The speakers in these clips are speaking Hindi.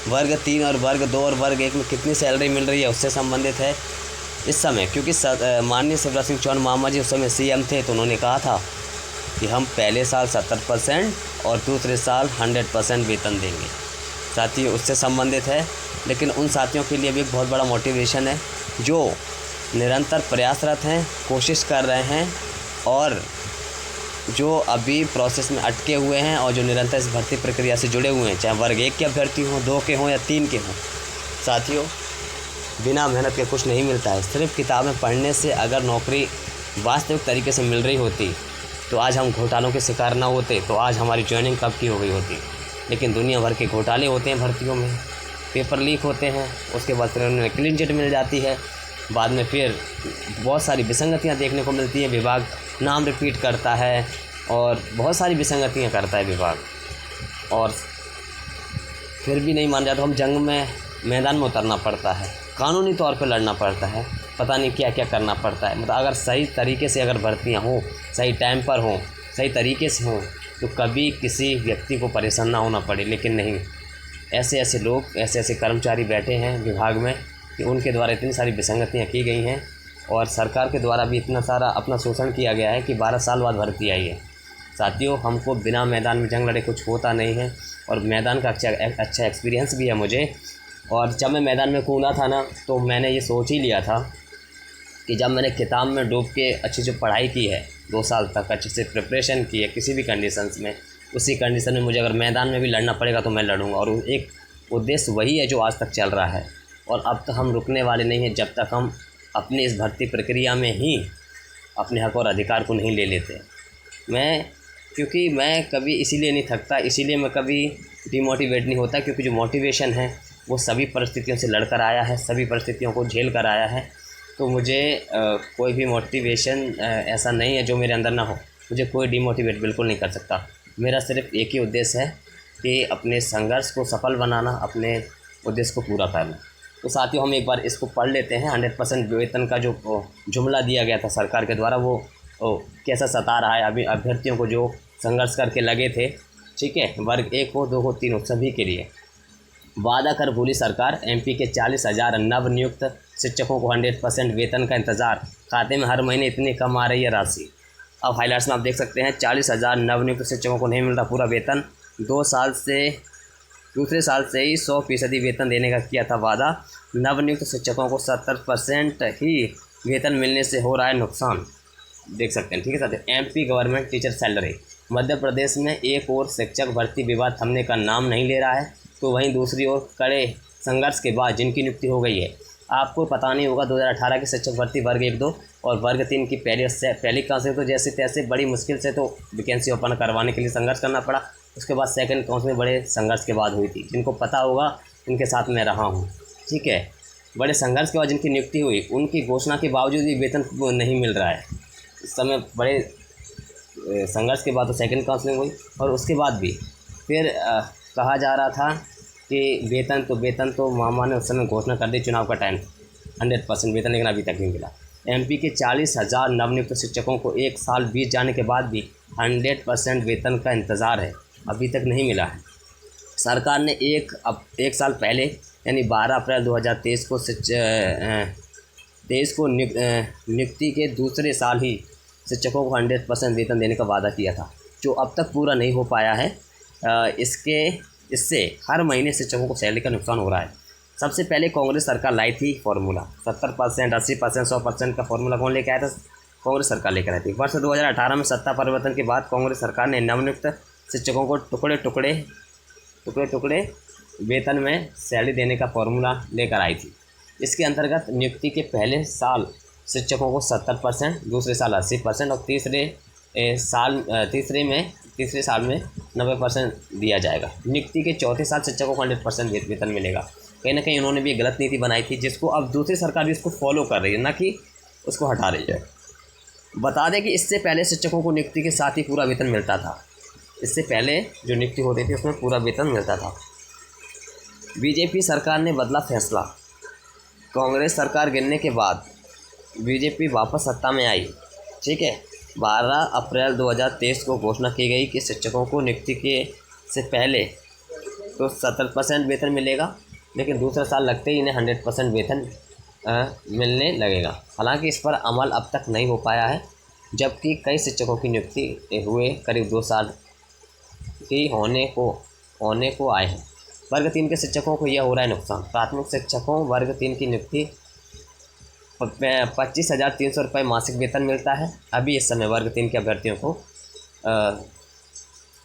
वर्ग 3 और वर्ग 2 और वर्ग 1 में कितनी सैलरी मिल रही है उससे संबंधित है इस समय। क्योंकि माननीय शिवराज सिंह चौहान मामा जी उस समय सीएम थे, तो उन्होंने कहा था कि हम पहले साल 70% और दूसरे साल 100% वेतन देंगे। साथियों, उससे संबंधित है। लेकिन उन साथियों के लिए भी एक बहुत बड़ा मोटिवेशन है जो निरंतर प्रयासरत हैं, कोशिश कर रहे हैं, और जो अभी प्रोसेस में अटके हुए हैं और जो निरंतर इस भर्ती प्रक्रिया से जुड़े हुए हैं, चाहे वर्ग 1 के अभ्यर्थी हों, 2 के हों या 3 के हों। साथियों, बिना मेहनत के कुछ नहीं मिलता है। सिर्फ किताबें पढ़ने से अगर नौकरी वास्तविक तरीके से मिल रही होती तो आज हम घोटालों के शिकार ना होते, तो आज हमारी ज्वाइनिंग कब की हो गई होती। लेकिन दुनिया भर के घोटाले होते हैं भर्तियों में, पेपर लीक होते हैं, उसके बाद फिर उन्हें क्लीन चिट मिल जाती है, बाद में फिर बहुत सारी विसंगतियां देखने को मिलती है, विभाग नाम रिपीट करता है और बहुत सारी विसंगतियां करता है विभाग, और फिर भी नहीं मान जाता। हम जंग में मैदान में उतरना पड़ता है, कानूनी तौर पे लड़ना पड़ता है, पता नहीं क्या क्या करना पड़ता है। मतलब अगर सही तरीके से अगर भर्तियाँ हों, सही टाइम पर हों, सही तरीके से हों, तो कभी किसी व्यक्ति को परेशान ना होना पड़े। लेकिन नहीं, ऐसे ऐसे लोग, ऐसे ऐसे कर्मचारी बैठे हैं विभाग में कि उनके द्वारा इतनी सारी विसंगतियाँ की गई हैं, और सरकार के द्वारा भी इतना सारा अपना शोषण किया गया है कि 12 साल बाद भर्ती आई है। साथियों, हमको बिना मैदान में जंग लड़े कुछ होता नहीं है, और मैदान का अच्छा एक्सपीरियंस भी है मुझे। और जब मैं मैदान में कूदा था ना, तो मैंने ये सोच ही लिया था कि जब मैंने किताब में डूब के अच्छी जो पढ़ाई की है, 2 साल तक अच्छे से प्रिपरेशन की है किसी भी कंडीशंस में, उसी कंडीशन में मुझे अगर मैदान में भी लड़ना पड़ेगा तो मैं लड़ूंगा। और एक उद्देश्य वही है जो आज तक चल रहा है, और अब तक हम रुकने वाले नहीं हैं जब तक हम अपनी इस भर्ती प्रक्रिया में ही अपने हक और अधिकार को नहीं ले लेते। क्योंकि मैं कभी इसीलिए नहीं थकता, इसीलिए मैं कभी डिमोटिवेट नहीं होता, क्योंकि जो मोटिवेशन है वो सभी परिस्थितियों से लड़कर आया है, सभी परिस्थितियों को झेल कर आया है। तो मुझे कोई भी मोटिवेशन ऐसा नहीं है जो मेरे अंदर ना हो। मुझे कोई डिमोटिवेट बिल्कुल नहीं कर सकता। मेरा सिर्फ एक ही उद्देश्य है कि अपने संघर्ष को सफल बनाना, अपने उद्देश्य को पूरा करना। तो साथियों, हम एक बार इसको पढ़ लेते हैं। 100% वेतन का जो जुमला दिया गया था सरकार के द्वारा, वो कैसा सता रहा है अभी अभ्यर्थियों को जो संघर्ष करके लगे थे। ठीक है, वर्ग 1 हो, 2 हो, 3 हो, सभी के लिए। वादा कर भूली सरकार, एमपी के 40,000 नवनियुक्त शिक्षकों को 100% वेतन का इंतज़ार, खाते में हर महीने इतनी कम आ रही है राशि। अब हाइलाइट्स में आप देख सकते हैं, 40,000 नवनियुक्त शिक्षकों को नहीं मिल रहा पूरा वेतन। दूसरे साल से ही 100% वेतन देने का किया था वादा। नवनियुक्त शिक्षकों को 70% ही वेतन मिलने से हो रहा है नुकसान, देख सकते हैं। ठीक है साथियों, MP government teacher salary. Madhya Pradesh में एक ओर शिक्षक भर्ती विवाद थमने का नाम नहीं ले रहा है, तो वहीं दूसरी ओर कड़े संघर्ष के बाद जिनकी नियुक्ति हो गई है, आपको पता नहीं होगा 2018 की शिक्षक भर्ती वर्ग 1, 2 और वर्ग 3 की पहली काउंसिलिंग तो जैसे तैसे बड़ी मुश्किल से तो वैकेंसी ओपन करवाने के लिए संघर्ष करना पड़ा। उसके बाद सेकंड काउंसिलिंग बड़े संघर्ष के बाद हुई थी। जिनको पता होगा उनके साथ मैं रहा हूँ। ठीक है, बड़े संघर्ष के बाद जिनकी नियुक्ति हुई, उनकी घोषणा के बावजूद भी वेतन नहीं मिल रहा है इस समय। बड़े संघर्ष के बाद तो सेकंड काउंसिलिंग हुई, और उसके बाद भी फिर कहा जा रहा था कि वेतन तो मामा ने उस समय घोषणा कर दी, चुनाव का टाइम 100% वेतन, लेकिन अभी तक नहीं मिला। एमपी के 40,000 नवनियुक्त शिक्षकों को 1 साल बीत जाने के बाद भी 100% वेतन का इंतज़ार है, अभी तक नहीं मिला है। सरकार ने एक साल पहले यानी 12 अप्रैल 2023 को नियुक्ति के दूसरे साल ही शिक्षकों को 100% वेतन देने का वादा किया था, जो अब तक पूरा नहीं हो पाया है। इससे हर महीने शिक्षकों को सैलरी का नुकसान हो रहा है। सबसे पहले कांग्रेस सरकार लाई थी फॉर्मूला 70%, 80%, 100% का फॉर्मूला कौन लेकर आया था? कांग्रेस सरकार लेकर आई थी। वर्ष 2018 में सत्ता परिवर्तन के बाद कांग्रेस सरकार ने नवनियुक्त शिक्षकों को टुकड़े टुकड़े वेतन में सैलरी देने का फॉर्मूला लेकर आई थी। इसके अंतर्गत नियुक्ति के पहले साल शिक्षकों को 70%, दूसरे साल 80% और तीसरे साल में 90% दिया जाएगा। नियुक्ति के चौथे साल शिक्षकों को 100% वेतन मिलेगा। कहीं ना कहीं उन्होंने भी एक गलत नीति बनाई थी, जिसको अब दूसरी सरकार भी उसको फॉलो कर रही है, ना कि उसको हटा रही है। बता दें कि इससे पहले शिक्षकों को नियुक्ति के साथ ही पूरा वेतन मिलता था। इससे पहले जो नियुक्ति होती थी उसमें पूरा वेतन मिलता था। बीजेपी सरकार ने बदला फैसला। कांग्रेस सरकार गिरने के बाद बीजेपी वापस सत्ता में आई। ठीक है, 12 अप्रैल 2023 को घोषणा की गई कि शिक्षकों को नियुक्ति के से पहले तो 70% वेतन मिलेगा, लेकिन दूसरा साल लगते ही इन्हें 100% वेतन मिलने लगेगा। हालांकि इस पर अमल अब तक नहीं हो पाया है, जबकि कई शिक्षकों की नियुक्ति हुए करीब 2 साल की होने को आए हैं। वर्ग 3 के शिक्षकों को यह हो रहा है नुकसान। प्राथमिक शिक्षकों वर्ग 3 की नियुक्ति 25,300 रुपये मासिक वेतन मिलता है अभी इस समय वर्ग 3 के अभ्यर्थियों को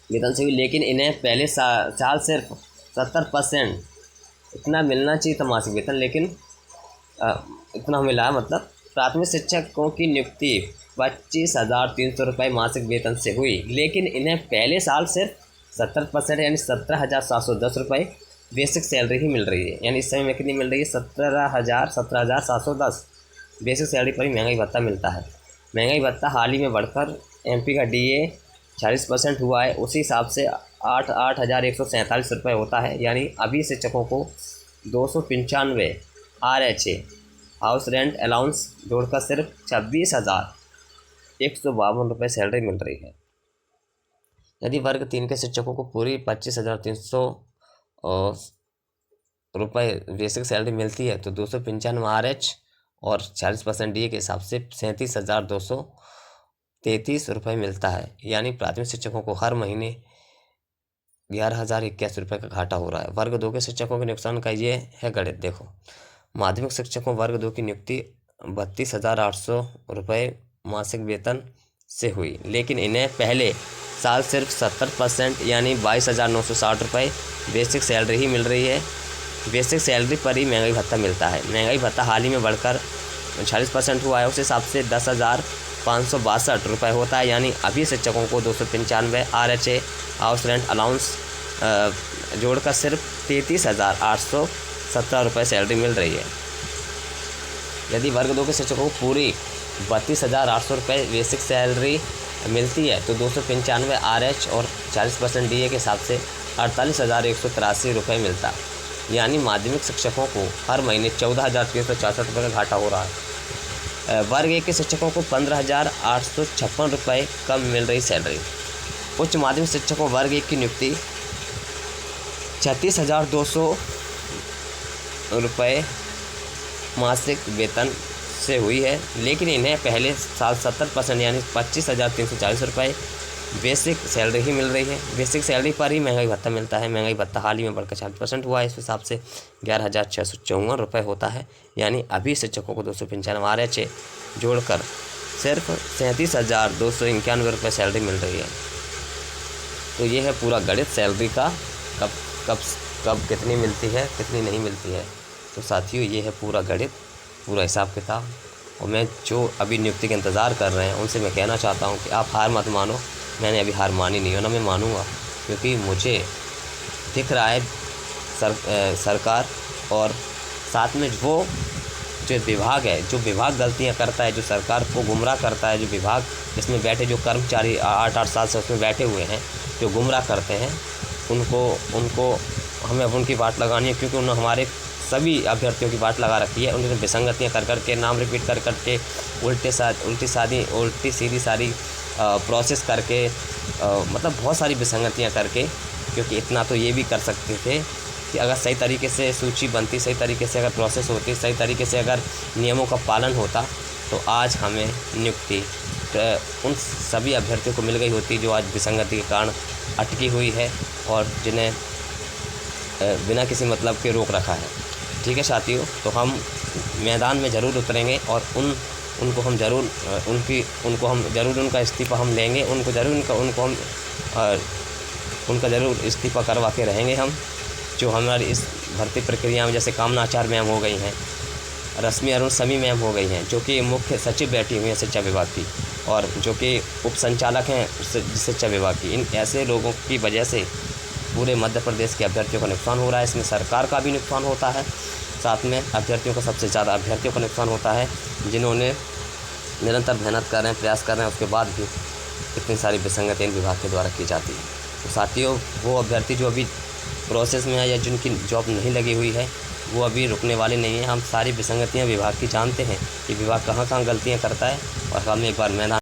वेतन से हुई, लेकिन इन्हें पहले साल सिर्फ 70% इतना मिलना चाहिए था मासिक वेतन, लेकिन इतना मिला है। मतलब प्राथमिक शिक्षकों की नियुक्ति 25,300 रुपये मासिक वेतन से हुई, लेकिन इन्हें पहले साल सिर्फ 70% यानी 17,710 रुपये बेसिक सैलरी ही मिल रही है। यानी इस समय में कितनी मिल रही है? 17,710 बेसिक सैलरी पर ही महंगाई भत्ता मिलता है। महंगाई भत्ता हाल ही में बढ़कर एमपी का डीए 40% हुआ है, उसी हिसाब से 8,147 रुपये होता है। यानी अभी शिक्षकों को 295 RHA हाउस रेंट अलाउंस जोड़कर सिर्फ 26,152 रुपये सैलरी मिल रही है। यदि वर्ग 3 के शिक्षकों को पूरी 25,300 रुपये बेसिक सैलरी मिलती है तो 295 RH और 40% डीए के हिसाब से 37,233 रुपये मिलता है। यानी प्राथमिक शिक्षकों को हर महीने 11,081 रुपये का घाटा हो रहा है। वर्ग 2 के शिक्षकों के नुकसान का ये है गणित। देखो, माध्यमिक शिक्षकों वर्ग 2 की नियुक्ति 32,800 रुपये मासिक वेतन से हुई, लेकिन इन्हें पहले साल सिर्फ 70% यानी 22,960 रुपये बेसिक सैलरी ही मिल रही है। बेसिक सैलरी पर ही महंगाई भत्ता मिलता है। महंगाई भत्ता हाल ही में बढ़कर 40% हुआ है, उस हिसाब से 10,562 रुपये होता है। यानी अभी शिक्षकों को 295 RHA हाउस रेंट अलाउंस जोड़कर सिर्फ 33,817 रुपये सैलरी मिल रही है। यदि वर्ग 2 के शिक्षकों को पूरी 32,800 रुपये बेसिक सैलरी मिलती है तो 295 RH और 40% डीए के हिसाब से 48,183 रुपये मिलता है। यानी माध्यमिक शिक्षकों को हर महीने 14,364 रुपये का घाटा हो रहा है। वर्ग 1 के शिक्षकों को 15,856 रुपये कम मिल रही सैलरी। उच्च माध्यमिक शिक्षकों वर्ग 1 की नियुक्ति 36,200 रुपये मासिक वेतन से हुई है, लेकिन इन्हें पहले साल 70% यानी 25,340 रुपये बेसिक सैलरी ही मिल रही है। बेसिक सैलरी पर ही महंगाई भत्ता मिलता है। महंगाई भत्ता हाल ही में बढ़कर 40% हुआ है, इस हिसाब से 11,654 रुपये होता है। यानी अभी शिक्षकों को 295 RHA जोड़कर सिर्फ 37,291 रुपये सैलरी मिल रही है। तो ये है पूरा गणित सैलरी का, कब कितनी मिलती है, कितनी नहीं मिलती है। तो साथियों, ये है पूरा गणित, पूरा हिसाब किताब। और मैं जो अभी नियुक्ति का इंतज़ार कर रहे हैं उनसे मैं कहना चाहता हूँ कि आप हार मत मानो। मैंने अभी हार मानी नहीं है, ना मैं मानूंगा, क्योंकि मुझे दिख रहा है सरकार और साथ में वो जो विभाग है, जो विभाग गलतियाँ करता है, जो सरकार को गुमराह करता है, जो विभाग इसमें बैठे जो कर्मचारी 8-8 साल से उसमें बैठे हुए हैं, जो गुमराह करते हैं, उनको हमें अब उनकी बात लगानी है, क्योंकि उन्होंने हमारे सभी अभ्यर्थियों की बात लगा रखी है। उन्होंने विसंगतियाँ कर करके, नाम रिपीट कर करके, उल्टी सीधी सारी प्रोसेस करके, मतलब बहुत सारी विसंगतियाँ करके, क्योंकि इतना तो ये भी कर सकते थे कि अगर सही तरीके से सूची बनती, सही तरीके से अगर प्रोसेस होती, सही तरीके से अगर नियमों का पालन होता, तो आज हमें नियुक्ति उन सभी अभ्यर्थियों को मिल गई होती जो आज विसंगति के कारण अटकी हुई है और जिन्हें बिना किसी मतलब के रोक रखा है। ठीक है साथियों, तो हम मैदान में ज़रूर उतरेंगे और उनको हम ज़रूर उनका इस्तीफ़ा हम लेंगे। उनका ज़रूर इस्तीफ़ा करवा के रहेंगे हम। जो हमारी इस भर्ती प्रक्रिया में जैसे कामनाचार मैम हो गई हैं, रश्मि अरुण समी मैम हो गई हैं, जो कि मुख्य सचिव बैठी हुई हैं शिक्षा विभाग की, और जो कि उप संचालक हैं शिक्षा विभाग की, इन ऐसे लोगों की वजह से पूरे मध्य प्रदेश के अभ्यर्थियों का नुकसान हो रहा है। इसमें सरकार का भी नुकसान होता है, साथ में अभ्यर्थियों का, सबसे ज़्यादा अभ्यर्थियों का नुकसान होता है, जिन्होंने निरंतर मेहनत कर रहे हैं, प्रयास कर रहे हैं, उसके बाद भी इतनी सारी विसंगतियाँ विभाग के द्वारा की जाती है। तो साथियों, वो अभ्यर्थी जो अभी प्रोसेस में है या जिनकी जॉब नहीं लगी हुई है, वो अभी रुकने वाले नहीं हैं। हम सारी विसंगतियाँ विभाग की जानते हैं कि विभाग कहाँ कहाँ गलतियाँ करता है, और हम एक बार मैदान